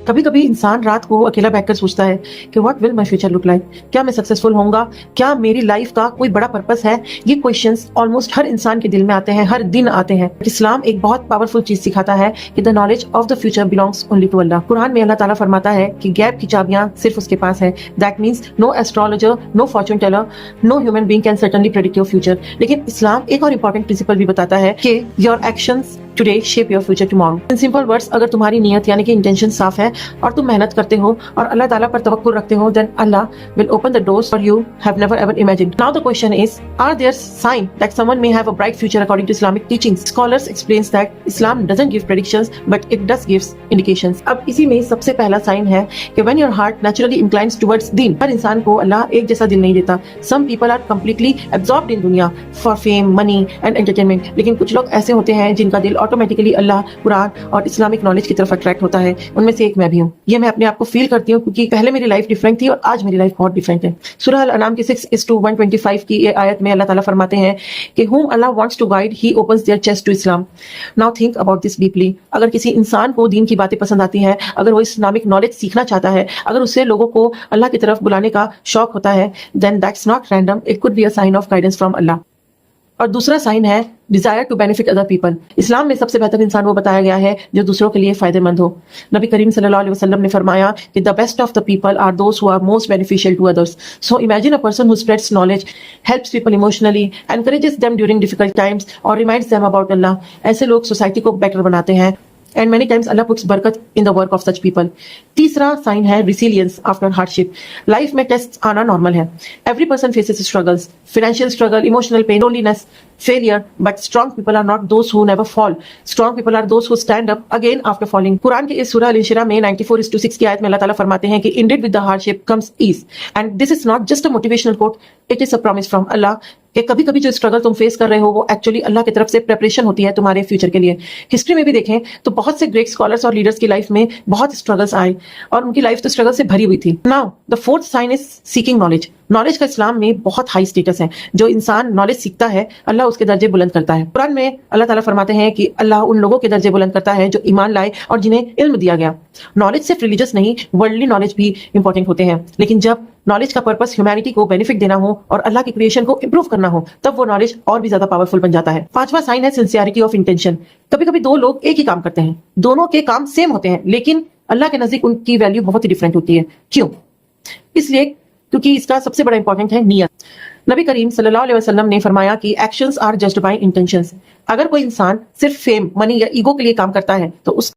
کبھی کبھی انسان رات کو اکیلا بیٹھ کر سوچتا ہے کہ what will my future look like, کیا میں سکسیسفل ہوں گا، کیا میری لائف کا کوئی بڑا پرپس ہے۔ یہ کویشچنس آلموسٹ ہر انسان کے دل میں آتے ہیں، ہر دن آتے ہیں۔ اسلام ایک بہت پاورفل چیز سکھاتا ہے کہ the knowledge of the future belongs only to Allah. Quran میں اللہ تعالیٰ فرماتا ہے کہ غیب کی چابیاں صرف اس کے پاس ہے۔ That means no astrologer, no fortune teller, no human being can certainly predict your future. لیکن اسلام ایک اور امپورٹنٹ پرنسپل بھی بتاتا ہے کہ your actions today shape your future tomorrow. In simple words, اگر تمہاری نیت یعنی کہ انٹینشن صاف ہے اور تم محنت کرتے ہو اور اللہ تعالیٰ پر توکل رکھتے ہو، then Allah will open the doors for you have never ever imagined. Now the question is, are there signs that someone may have a bright future according to Islamic teachings? Scholars explains that Islam doesn't give predictions but it does gives indications. اب اسی میں سب سے پہلا sign ہے کہ when your heart naturally inclines towards دین، ہر انسان کو اللہ ایک جیسا دل نہیں دیتا۔ Some people are completely absorbed in دنیا for fame, money and entertainment، لیکن کچھ لوگ ایسے ہوتے ہیں جن کا دل آٹومیٹکلی اللہ، قرآن اور اسلامک نالج کی طرف اٹریکٹ ہوتا ہے۔ ان میں سے ایک میں بھی ہوں۔ یہ میں اپنے آپ کو فیل کرتی ہوں کیونکہ پہلے میری لائف ڈیفرنٹ تھی اور آج میری لائف بہت ڈیفرنٹ ہے۔ سورہ الانعام کی 6:125 کی یہ آیت میں اللہ تعالیٰ فرماتے ہیں کہ whom Allah wants to guide he opens their chest to Islam. Now think about this deeply. اگر کسی انسان کو دین کی باتیں پسند آتی ہیں، اگر وہ اسلامک نالج سیکھنا چاہتا ہے، اگر اسے لوگوں کو اللہ کی طرف بلانے کا شوق ہوتا ہے، then that's not random. It could be a sign of guidance from Allah. اور دوسرا سائن ہے desire to benefit other people. اسلام میں سب سے بہتر انسان وہ بتایا گیا ہے جو دوسروں کے لیے فائدہ مند ہو۔ نبی کریم صلی اللہ علیہ وسلم نے فرمایا کہ the best of the people are those who are most beneficial to others. So imagine a person who spreads knowledge, helps people emotionally, encourages them during difficult times اور reminds them about Allah. ایسے لوگ society کو better بناتے ہیں and many times Allah puts برکت in the work of such people. تیسرا sign ہے resilience after hardship. Life میں ٹیسٹ آنا نارمل ہے۔ Every person faces struggles, financial struggle, emotional pain, loneliness, failure, but strong people are not those who never fall. Strong people are those who stand up again after falling. قرآن کے اس سورہ الانشراح میں 94:6 کی آیت میں اللہ تعالیٰ فرماتے ہیں کہ indeed with the hardship comes ease. And this is not just a motivational quote, it is a promise from Allah کہ کبھی کبھی جو اسٹرگل تم فیس کر رہے ہو وہ ایکچولی اللہ کی طرف سے پریپریشن ہوتی ہے تمہارے فیوچر کے لیے۔ ہسٹری میں بھی دیکھیں تو بہت سے گریٹ اسکالرس اور لیڈرس کی لائف میں بہت اسٹرگلس آئے اور ان کی لائف تو اسٹرگل سے بھری ہوئی تھی۔ Now the fourth sign is seeking knowledge. Knowledge کا اسلام میں بہت ہائی اسٹیٹس ہے۔ جو انسان نالج سیکھتا ہے اللہ اس کے درجے بلند کرتا ہے۔ قرآن میں اللہ تعالیٰ فرماتے ہیں کہ اللہ ان لوگوں کے درجے بلند کرتا ہے جو ایمان لائے اور جنہیں علم دیا گیا۔ نالج صرف ریلیجس نہیں، ورلڈلی نالج بھی امپورٹنٹ ہوتے ہیں، لیکن جب نالج کا پرپس ہیومینٹی کو بینیفٹ دینا ہو اور اللہ کی کریشن کو امپروو کرنا ہو تب وہ نالج اور بھی زیادہ پاورفل بن جاتا ہے۔ پانچواں سائن ہے سنسیئرٹی آف انٹینشن۔ کبھی کبھی دو لوگ ایک ہی کام کرتے ہیں، دونوں کے کام سیم ہوتے ہیں، لیکن اللہ کے نزدیک ان کی ویلیو بہت ہی ڈفرینٹ ہوتی ہے۔ کیوں؟ اس لیے کیونکہ اس کا سب سے بڑا امپورٹنٹ ہے نیت۔ نبی کریم صلی اللہ علیہ وسلم نے فرمایا کہ actions are judged by intentions. اگر کوئی انسان صرف فیم، منی یا ایگو کے لیے کام کرتا ہے تو اس